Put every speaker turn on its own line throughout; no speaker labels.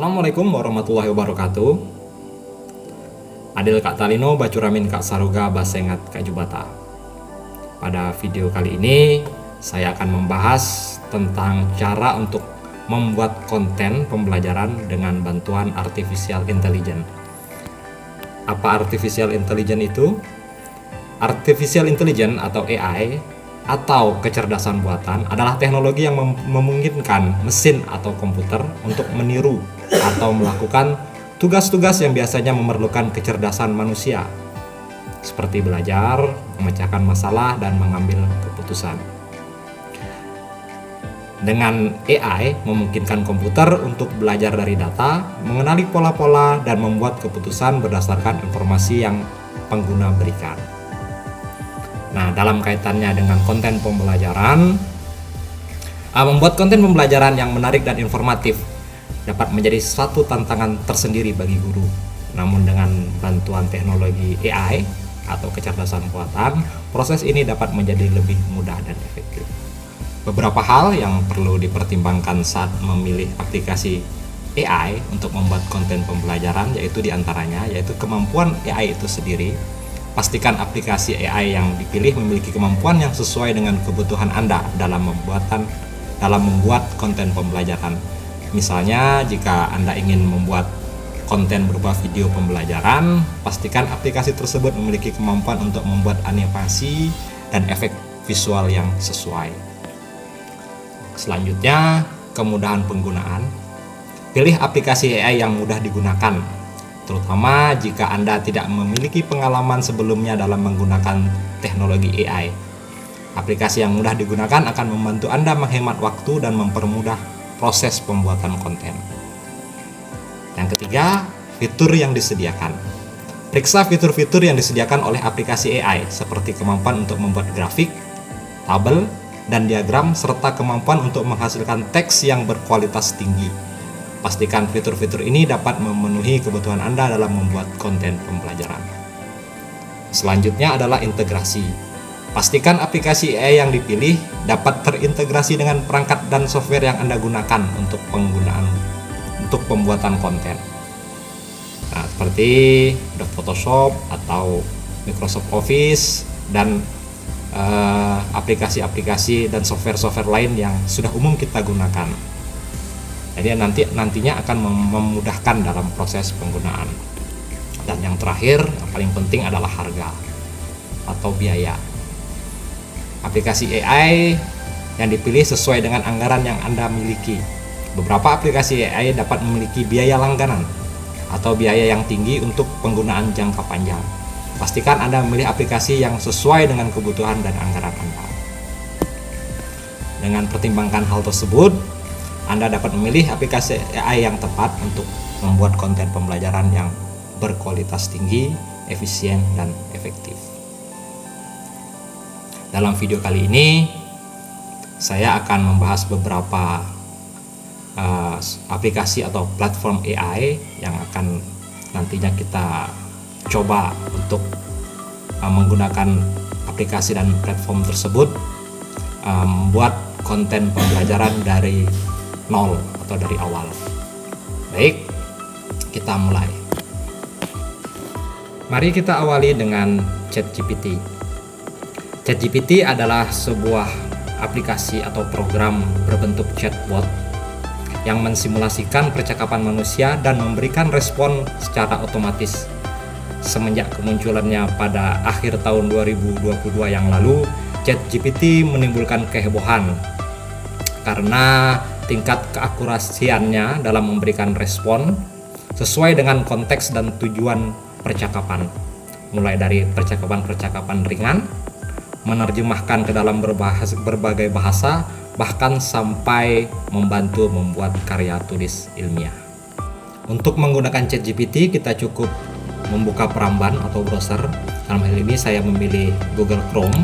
Assalamualaikum warahmatullahi wabarakatuh. Adil Kak Talino, Bacuramin Kak Saruga, Basengat Kak Jubata. Pada video kali ini saya akan membahas tentang cara untuk membuat konten pembelajaran dengan bantuan Artificial Intelligence. Apa Artificial Intelligence itu? Artificial Intelligence atau AI atau kecerdasan buatan adalah teknologi yang memungkinkan mesin atau komputer untuk meniru atau melakukan tugas-tugas yang biasanya memerlukan kecerdasan manusia, seperti belajar, memecahkan masalah, dan mengambil keputusan. Dengan AI memungkinkan komputer untuk belajar dari data, mengenali pola-pola, dan membuat keputusan berdasarkan informasi yang pengguna berikan. Nah, dalam kaitannya dengan konten pembelajaran, membuat konten pembelajaran yang menarik dan informatif dapat menjadi suatu tantangan tersendiri bagi guru. Namun dengan bantuan teknologi AI atau kecerdasan buatan, proses ini dapat menjadi lebih mudah dan efektif. Beberapa hal yang perlu dipertimbangkan saat memilih aplikasi AI untuk membuat konten pembelajaran yaitu diantaranya yaitu kemampuan AI itu sendiri. Pastikan aplikasi AI yang dipilih memiliki kemampuan yang sesuai dengan kebutuhan Anda dalam membuat konten pembelajaran. Misalnya, jika Anda ingin membuat konten berupa video pembelajaran, pastikan aplikasi tersebut memiliki kemampuan untuk membuat animasi dan efek visual yang sesuai. Selanjutnya, kemudahan penggunaan. Pilih aplikasi AI yang mudah digunakan, terutama jika Anda tidak memiliki pengalaman sebelumnya dalam menggunakan teknologi AI. Aplikasi yang mudah digunakan akan membantu Anda menghemat waktu dan mempermudah proses pembuatan konten. Yang ketiga, fitur yang disediakan. Periksa fitur-fitur yang disediakan oleh aplikasi AI seperti kemampuan untuk membuat grafik, tabel, dan diagram serta kemampuan untuk menghasilkan teks yang berkualitas tinggi. Pastikan fitur-fitur ini dapat memenuhi kebutuhan Anda dalam membuat konten pembelajaran. Selanjutnya adalah integrasi. Pastikan aplikasi AI yang dipilih dapat terintegrasi dengan perangkat dan software yang Anda gunakan untuk pembuatan konten. Nah, seperti Adobe Photoshop atau Microsoft Office dan aplikasi-aplikasi dan software-software lain yang sudah umum kita gunakan. Jadi nantinya akan memudahkan dalam proses penggunaan. Dan yang terakhir, yang paling penting adalah harga atau biaya. Aplikasi AI yang dipilih sesuai dengan anggaran yang Anda miliki. Beberapa aplikasi AI dapat memiliki biaya langganan atau biaya yang tinggi untuk penggunaan jangka panjang. Pastikan Anda memilih aplikasi yang sesuai dengan kebutuhan dan anggaran Anda. Dengan pertimbangkan hal tersebut, Anda dapat memilih aplikasi AI yang tepat untuk membuat konten pembelajaran yang berkualitas tinggi, efisien, dan efektif. Dalam video kali ini, saya akan membahas beberapa aplikasi atau platform AI yang akan nantinya kita coba untuk menggunakan aplikasi dan platform tersebut membuat konten pembelajaran dari nol atau dari awal. Baik, kita mulai. Mari kita awali dengan ChatGPT. ChatGPT adalah sebuah aplikasi atau program berbentuk chatbot yang mensimulasikan percakapan manusia dan memberikan respon secara otomatis. Semenjak kemunculannya pada akhir tahun 2022 yang lalu, ChatGPT menimbulkan kehebohan karena tingkat keakurasiannya dalam memberikan respon sesuai dengan konteks dan tujuan percakapan, mulai dari percakapan-percakapan ringan, menerjemahkan ke dalam berbagai bahasa, bahkan sampai membantu membuat karya tulis ilmiah. Untuk menggunakan ChatGPT, kita cukup membuka peramban atau browser. Dalam hal ini saya memilih Google Chrome.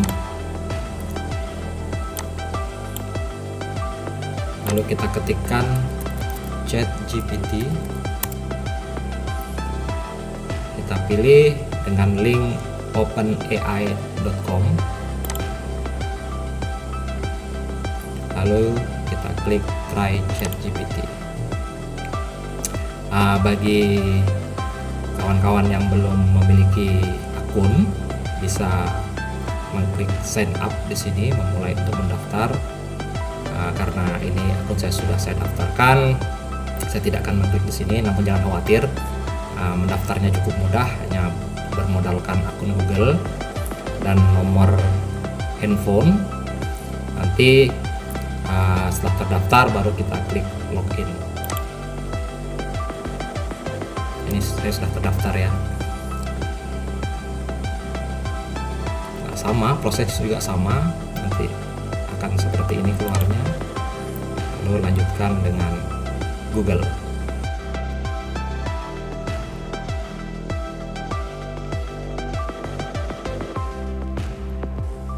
Lalu kita ketikkan ChatGPT. Kita pilih dengan link openai.com. Lalu kita klik try ChatGPT. Bagi kawan-kawan yang belum memiliki akun, bisa mengklik sign up di sini, memulai untuk mendaftar. Karena ini akun saya sudah daftarkan, saya tidak akan mengklik di sini. Namun jangan khawatir, mendaftarnya cukup mudah, hanya bermodalkan akun Google dan nomor handphone. Nanti setelah terdaftar baru kita klik login. Ini saya sudah terdaftar ya. Sama, proses juga sama, nanti akan seperti ini keluarnya. Lalu lanjutkan dengan Google.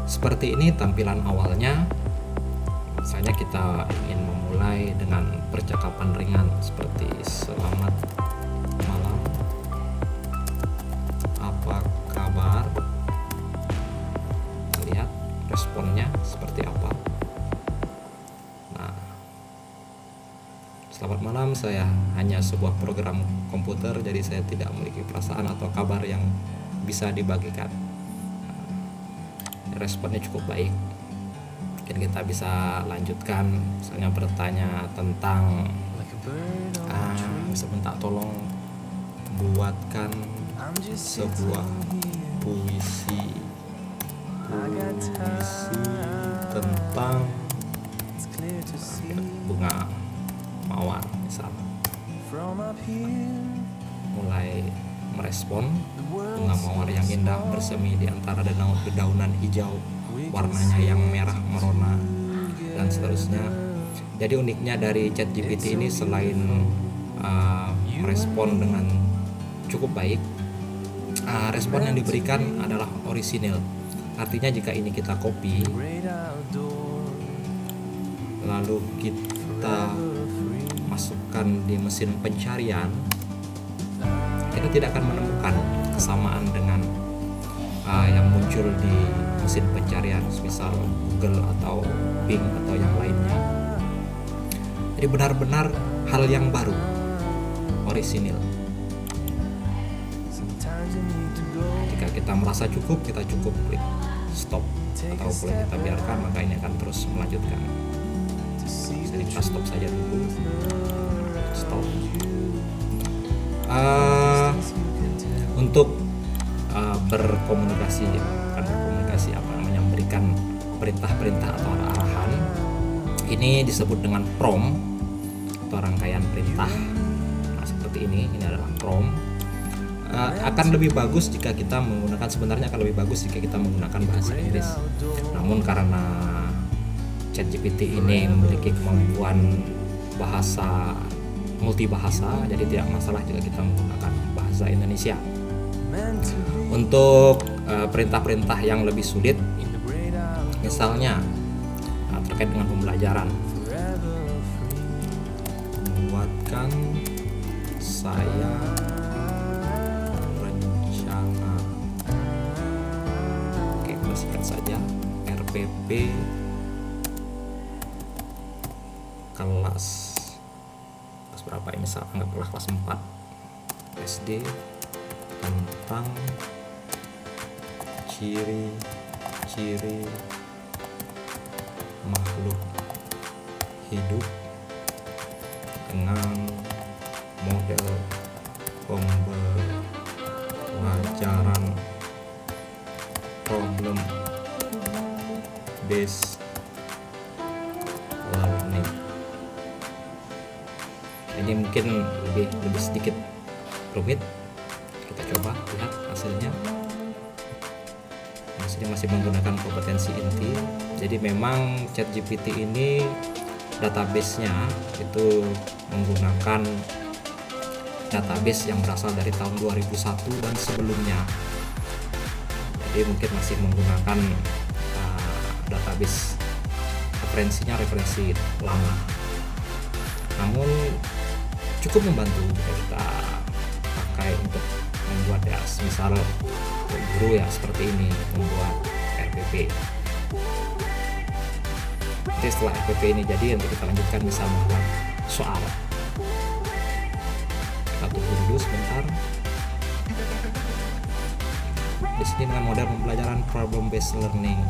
Seperti ini tampilan awalnya. Misalnya kita ingin memulai dengan percakapan ringan seperti selamat malam, apa kabar? Lihat responnya seperti apa. Nah, selamat malam, saya hanya sebuah program komputer, jadi saya tidak memiliki perasaan atau kabar yang bisa dibagikan. Responnya cukup baik. Mungkin kita bisa lanjutkan, misalnya bertanya tentang minta tolong buatkan sebuah puisi tentang bunga mawar misalnya. Mulai merespon, bunga mawar yang indah bersemi di antara dedaunan hijau, warnanya yang merah merona, dan seterusnya. Jadi uniknya dari ChatGPT ini, selain merespon dengan cukup baik, respon yang diberikan adalah orisinil. Artinya jika ini kita copy lalu kita masukkan di mesin pencarian, kita tidak akan menemukan kesamaan dengan yang muncul di mesin pencarian, misal Google atau Bing atau yang lainnya. Jadi benar-benar hal yang baru, orisinil. Jika kita merasa cukup, kita cukup klik stop, atau boleh kita biarkan, maka ini akan terus melanjutkan. Jadi kita stop saja dulu. Stop. Untuk berkomunikasi, memberikan perintah-perintah atau arahan, ini disebut dengan prompt atau rangkaian perintah. Nah, seperti ini adalah prompt. Akan lebih bagus jika kita menggunakan, sebenarnya akan lebih bagus jika kita menggunakan bahasa Inggris. Namun karena ChatGPT ini memiliki kemampuan bahasa multibahasa, jadi tidak masalah jika kita menggunakan bahasa Indonesia. Untuk perintah-perintah yang lebih sulit, misalnya terkait dengan pembelajaran, buatkan saya rencana. Oke, bersihkan saja RPP kelas berapa ini, misal anggaplah kelas 4 SD, tentang ciri-ciri makhluk hidup dengan model pembelajaran problem based learning. Ini mungkin lebih sedikit rumit. Kita coba lihat hasilnya. Masih menggunakan kompetensi inti. Jadi memang ChatGPT ini database-nya itu menggunakan database yang berasal dari tahun 2001 dan sebelumnya. Jadi mungkin masih menggunakan database referensi lama. Namun cukup membantu jika kita pakai untuk membuat ya, misal guru ya seperti ini, membuat RPP. Jadi setelah RPP ini jadi, nanti kita lanjutkan bisa membuat soal. tunggu dulu sebentar. Di sini dengan model pembelajaran problem based learning.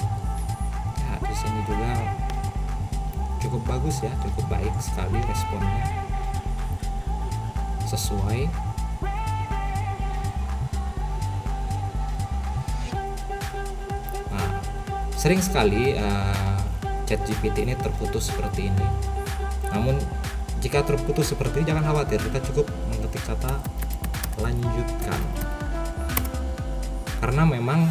Ya, di sini juga cukup bagus ya, cukup baik sekali responnya, sesuai. Nah, sering sekali ChatGPT ini terputus seperti ini. Namun jika terputus seperti ini jangan khawatir, kita cukup mengetik kata lanjutkan. Karena memang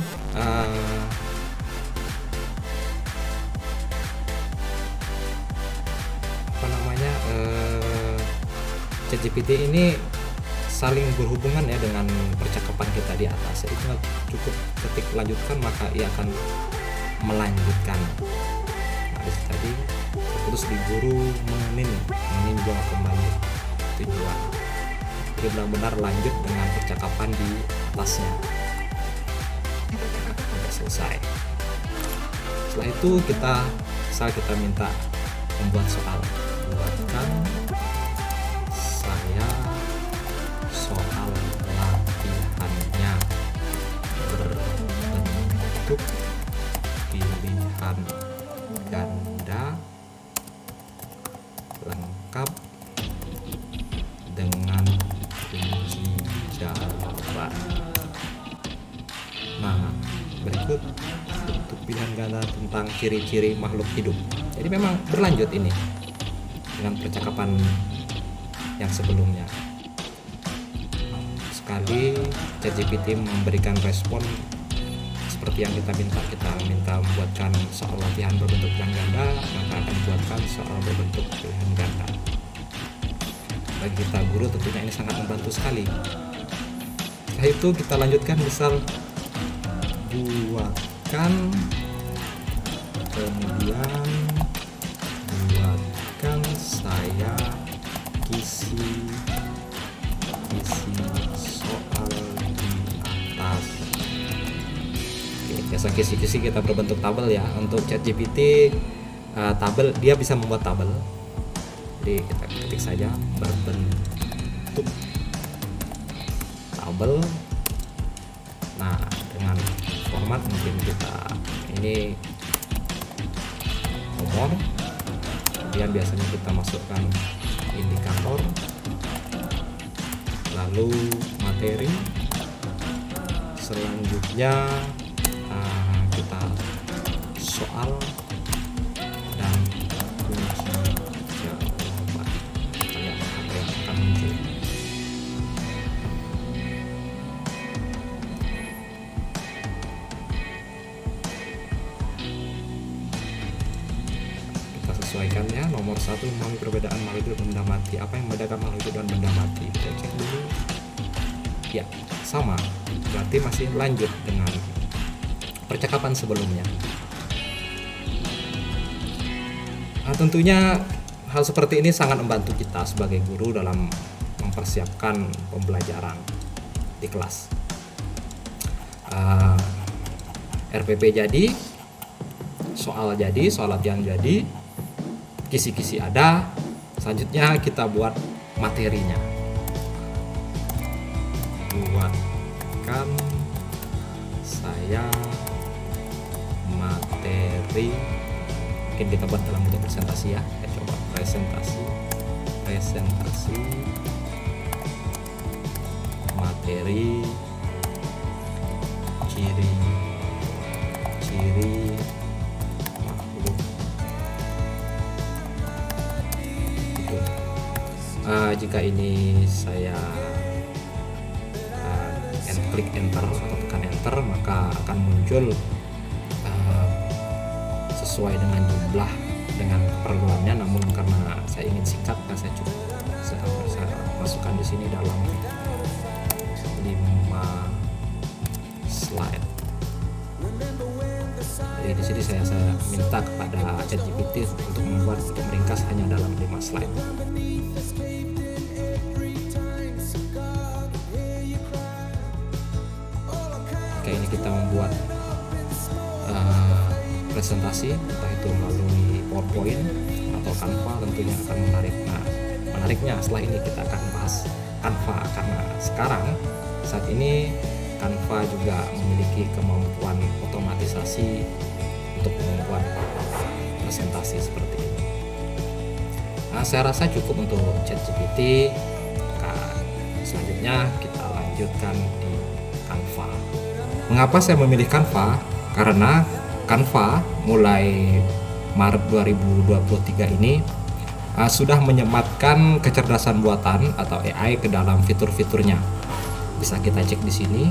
ChatGPT ini saling berhubungan ya dengan percakapan kita di atas. Jadi cuma cukup ketik lanjutkan maka ia akan melanjutkan. Nah, tadi terus diburu meninjau kembali tujuan. Jadi benar-benar lanjut dengan percakapan di atasnya. Sudah selesai. Setelah itu kita minta membuat soal. Buatkan saya soal latihannya berbentuk pilihan ganda lengkap dengan kunci jawaban. Nah, berikut bentuk pilihan ganda tentang ciri-ciri makhluk hidup. Jadi memang berlanjut ini dengan percakapan yang sebelumnya. Sekali ChatGPT memberikan respon seperti yang kita minta membuatkan soal latihan berbentuk pilihan ganda, maka akan buatkan soal berbentuk pilihan ganda. Bagi kita guru tentunya ini sangat membantu sekali. Setelah itu kita lanjutkan, misal buatkan, kemudian buatkan saya isi soal di atas. Oke, biasa kisi-kisi kita berbentuk tabel ya. Untuk ChatGPT tabel, dia bisa membuat tabel. Jadi kita ketik saja berbentuk tabel. Nah, dengan format mungkin kita ini nomor, kemudian biasanya kita masukkan indikator, lalu materi, selanjutnya kita soal dan kunci jawaban. Kita lihat apa yang akan muncul. Sesuaikan ya. Nomor 1, memahami perbedaan makhluk hidup dan benda mati. Apa yang membedakan makhluk hidup dan benda mati? Kita cek dulu. Ya, sama. Berarti masih lanjut dengan percakapan sebelumnya. Nah, tentunya hal seperti ini sangat membantu kita sebagai guru dalam mempersiapkan pembelajaran di kelas. RPP jadi, soal jadi, soal latihan jadi, kisi-kisi ada. Selanjutnya kita buat materinya. Buatkan saya materi. Mungkin kita buat dalam bentuk presentasi ya. Kita coba presentasi materi ciri-ciri makhluk hidup. Jika ini saya klik enter atau tekan enter, maka akan muncul sesuai dengan jumlah dengan keperluannya. Namun karena saya ingin singkat, saya masukkan di sini dalam 5 slide. Jadi di sini saya minta kepada ChatGPT untuk meringkas hanya dalam 5 slide. Oke, ini kita membuat presentasi, entah itu melalui PowerPoint atau Canva, tentunya akan menarik. Nah, menariknya setelah ini kita akan bahas Canva, karena sekarang saat ini Canva juga memiliki kemampuan otomatisasi untuk membuat presentasi seperti ini. Nah, saya rasa cukup untuk ChatGPT. Nah, selanjutnya kita lanjutkan di Canva. Mengapa saya memilih Canva? Karena Canva mulai Maret 2023 ini sudah menyematkan kecerdasan buatan atau AI ke dalam fitur-fiturnya. Bisa kita cek di sini.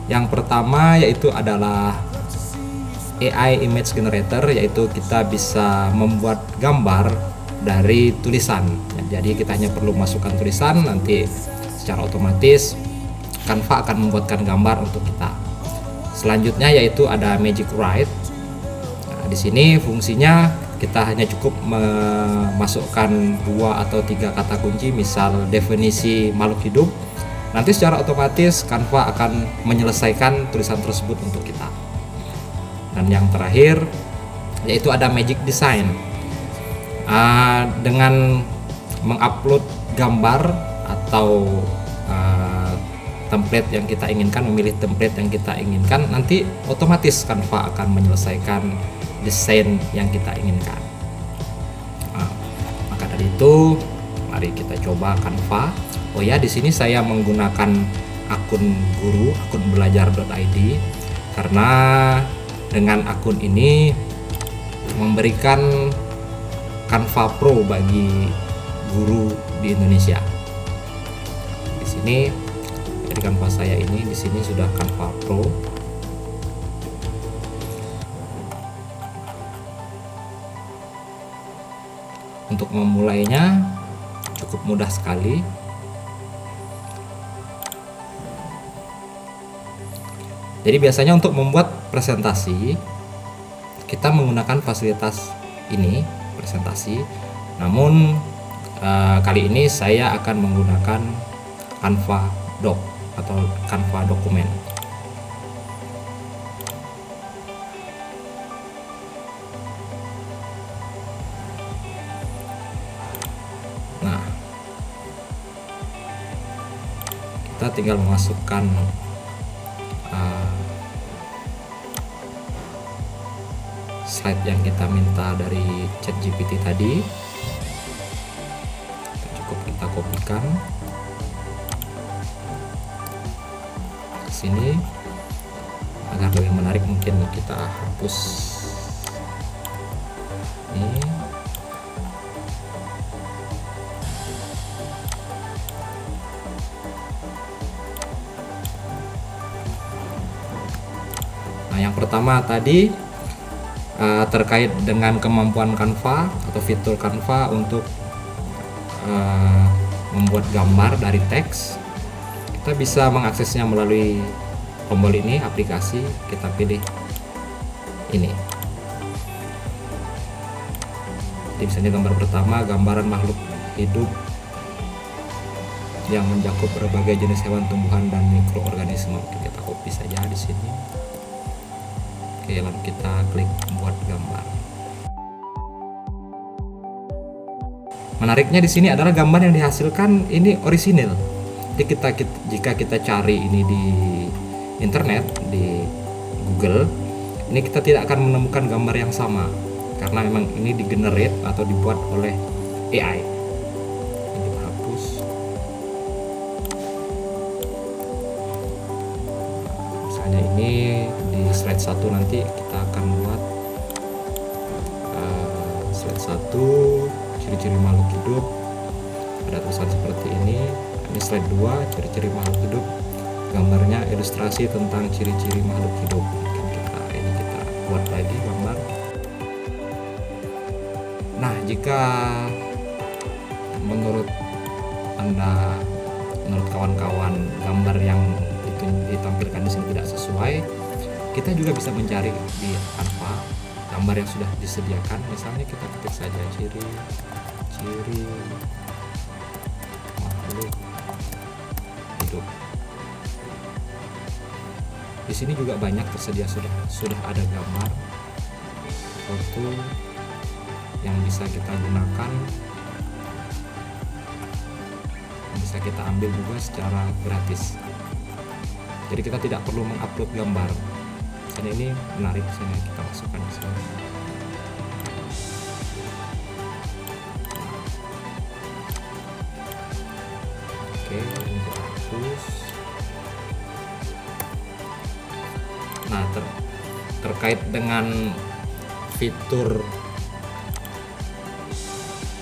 Yang pertama yaitu adalah AI Image Generator, yaitu kita bisa membuat gambar dari tulisan. Jadi kita hanya perlu masukkan tulisan, nanti secara otomatis Canva akan membuatkan gambar untuk kita. Selanjutnya yaitu ada Magic Write. Di sini fungsinya kita hanya cukup memasukkan 2 atau 3 kata kunci, misal definisi makhluk hidup. Nanti secara otomatis Canva akan menyelesaikan tulisan tersebut untuk kita. Dan yang terakhir yaitu ada Magic Design. Dengan mengupload gambar atau template yang kita inginkan, memilih template yang kita inginkan, nanti otomatis Canva akan menyelesaikan desain yang kita inginkan. Maka dari itu, mari kita coba Canva. Oh ya, di sini saya menggunakan akun guru, akun belajar.id, karena dengan akun ini memberikan Canva Pro bagi guru di Indonesia. Di sini di Canva saya ini, di sini sudah Canva Pro. Untuk memulainya cukup mudah sekali. Jadi biasanya untuk membuat presentasi kita menggunakan fasilitas ini, presentasi. Namun kali ini saya akan menggunakan Canva Doc atau Canva Dokumen. Nah, kita tinggal memasukkan slide yang kita minta dari ChatGPT tadi. Cukup kita kopikan ke sini. Agar lebih menarik mungkin kita hapus ini. Nah, yang pertama tadi terkait dengan kemampuan Canva atau fitur Canva untuk membuat gambar dari teks. Kita bisa mengaksesnya melalui tombol ini, aplikasi. Kita pilih ini. Jadi misalnya gambar pertama, gambaran makhluk hidup yang mencakup berbagai jenis hewan, tumbuhan, dan mikroorganisme. Kita copy saja di sini. Oke, lalu kita klik buat gambar. Menariknya di sini adalah gambar yang dihasilkan ini orisinil. Jadi jika kita cari ini di internet, di Google, ini kita tidak akan menemukan gambar yang sama karena memang ini di-generate atau dibuat oleh AI. Ini kita hapus. Misalnya ini di slide 1 nanti kita akan buat slide 1 ciri-ciri makhluk hidup, ada tulisan seperti ini. Ini slide 2 ciri-ciri makhluk hidup, gambarnya ilustrasi tentang ciri-ciri makhluk hidup. Mungkin kita buat lagi gambar. Nah, jika menurut Anda, menurut kawan-kawan, gambar yang ditampilkan di sini tidak sesuai, kita juga bisa mencari di Canva gambar yang sudah disediakan. Misalnya kita ketik saja ciri makhluk hidup. Di sini juga banyak tersedia, sudah ada gambar, foto yang bisa kita gunakan bisa kita ambil juga secara gratis. Jadi kita tidak perlu mengupload gambar. Misalnya ini menarik, misalnya kita masukkan di sini. Oke, ini kita hapus. Nah, terkait dengan fitur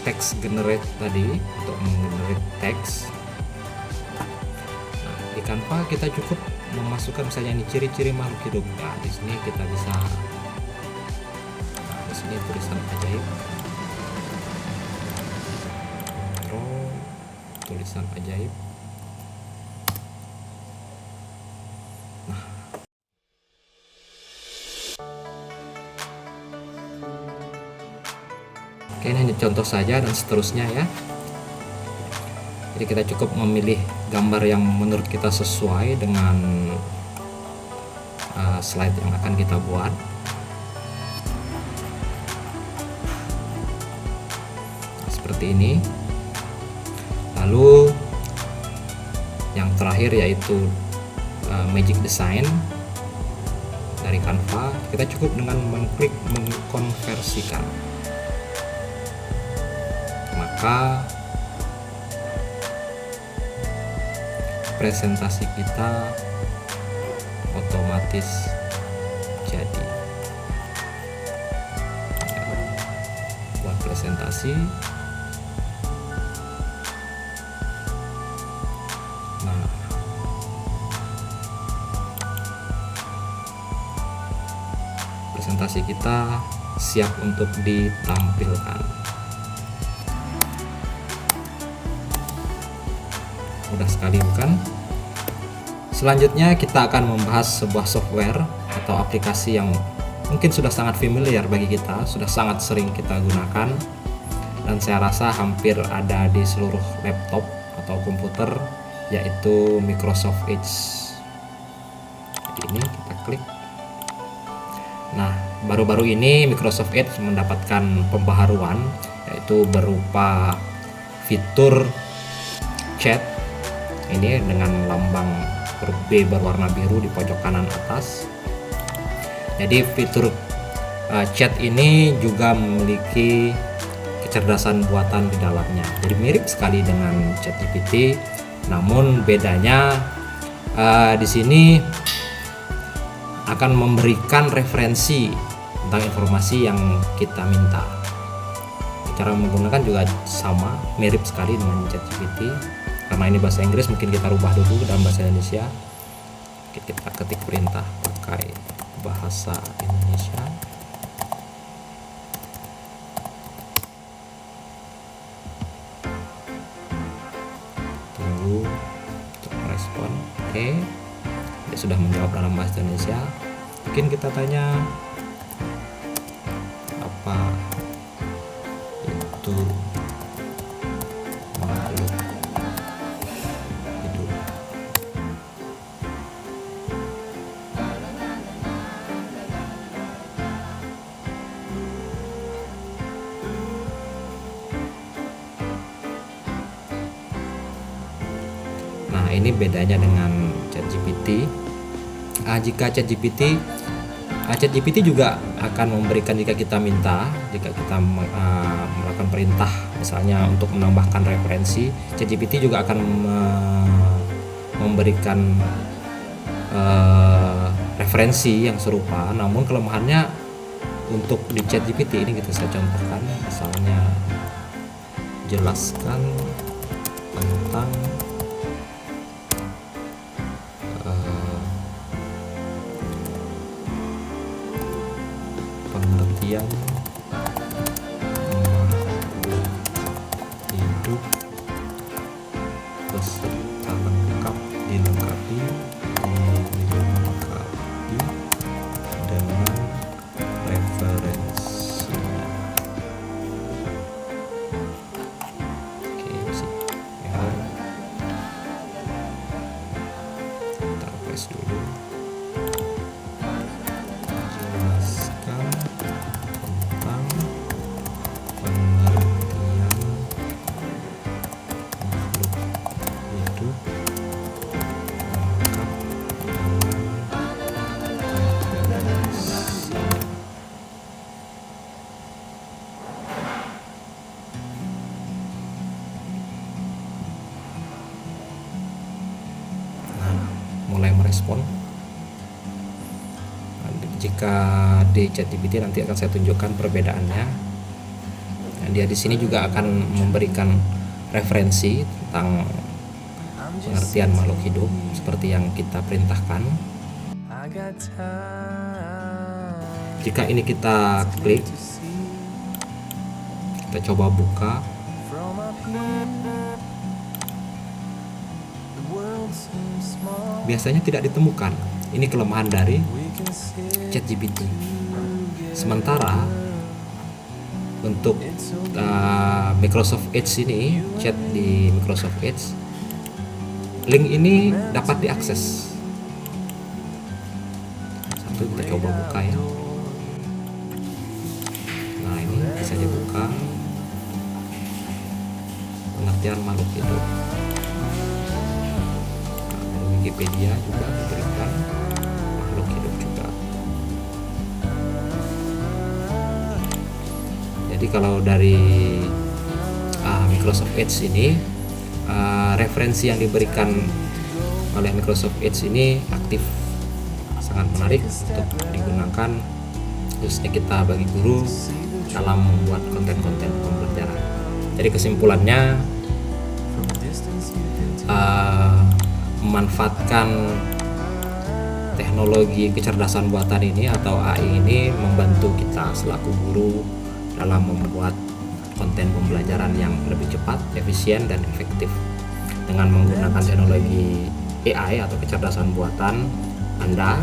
text generate tadi untuk menggenerate teks. Nah, di Canva kita cukup memasukkan misalnya ini ciri-ciri makhluk hidup. Nah, di sini kita bisa, di sini tulisan ajaib. Tulisan ajaib. Oke, ini hanya contoh saja dan seterusnya ya. Jadi kita cukup memilih gambar yang menurut kita sesuai dengan slide yang akan kita buat. Seperti ini. Lalu yang terakhir yaitu Magic Design dari Canva. Kita cukup dengan mengklik mengkonversikan. Maka presentasi kita otomatis jadi. Buat presentasi. Nah, presentasi kita siap untuk ditampilkan. Mudah sekali bukan? Selanjutnya kita akan membahas sebuah software atau aplikasi yang mungkin sudah sangat familiar bagi kita, sudah sangat sering kita gunakan, dan saya rasa hampir ada di seluruh laptop atau komputer, yaitu Microsoft Edge. Jadi ini kita klik. Nah, baru-baru ini Microsoft Edge mendapatkan pembaharuan, yaitu berupa fitur chat ini dengan lambang huruf B berwarna biru di pojok kanan atas. Jadi fitur chat ini juga memiliki kecerdasan buatan di dalamnya. Jadi mirip sekali dengan ChatGPT, namun bedanya di sini akan memberikan referensi tentang informasi yang kita minta. Cara menggunakan juga sama, mirip sekali dengan ChatGPT. Karena ini bahasa Inggris, mungkin kita rubah dulu ke dalam bahasa Indonesia. Kita ketik perintah pakai bahasa Indonesia. Tunggu untuk merespon. Oke, dia sudah menjawab dalam bahasa Indonesia. Mungkin kita tanya apa itu makhluk hidup. Nah, ini bedanya dengan ChatGPT. Jika ChatGPT juga akan memberikan, jika kita minta, jika kita melakukan perintah misalnya untuk menambahkan referensi, ChatGPT juga akan memberikan referensi yang serupa. Namun kelemahannya untuk di ChatGPT ini kita saya contohkan, misalnya jelaskan tentang pengertian hidup beserta lengkap dilengkapi dengan referensinya. Oke, sih error. Kita refresh dulu. Jelaskan tentang pengertian makhluk merespon. Jika di ChatGPT nanti akan saya tunjukkan perbedaannya. Nah, dia di sini juga akan memberikan referensi tentang pengertian makhluk hidup seperti yang kita perintahkan. Jika ini kita klik, kita coba buka, biasanya tidak ditemukan. Ini kelemahan dari ChatGPT. Sementara untuk Microsoft Edge ini, chat di Microsoft Edge, link ini dapat diakses. Satu kita coba buka ya. Nah, ini bisa dibuka. Pengertian makhluk hidup. Wikipedia juga diberikan makhluk hidup juga. Jadi kalau dari Microsoft Edge ini, referensi yang diberikan oleh Microsoft Edge ini aktif, sangat menarik untuk digunakan khususnya kita bagi guru dalam membuat konten-konten pembelajaran. Jadi kesimpulannya, memanfaatkan teknologi kecerdasan buatan ini atau AI ini membantu kita selaku guru dalam membuat konten pembelajaran yang lebih cepat, efisien, dan efektif. Dengan menggunakan teknologi AI atau kecerdasan buatan, Anda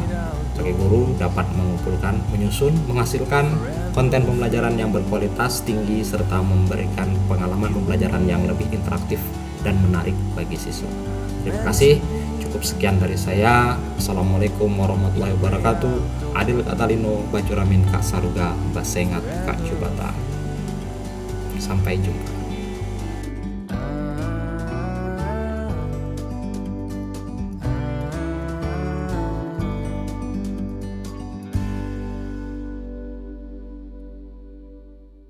sebagai guru dapat mengumpulkan, menyusun, menghasilkan konten pembelajaran yang berkualitas tinggi serta memberikan pengalaman pembelajaran yang lebih interaktif dan menarik bagi siswa. Terima kasih. Cukup sekian dari saya. Assalamualaikum warahmatullahi wabarakatuh. Adil Katalino, Bacuramin Kak Saruga, Basengat Kak Cubata. Sampai jumpa.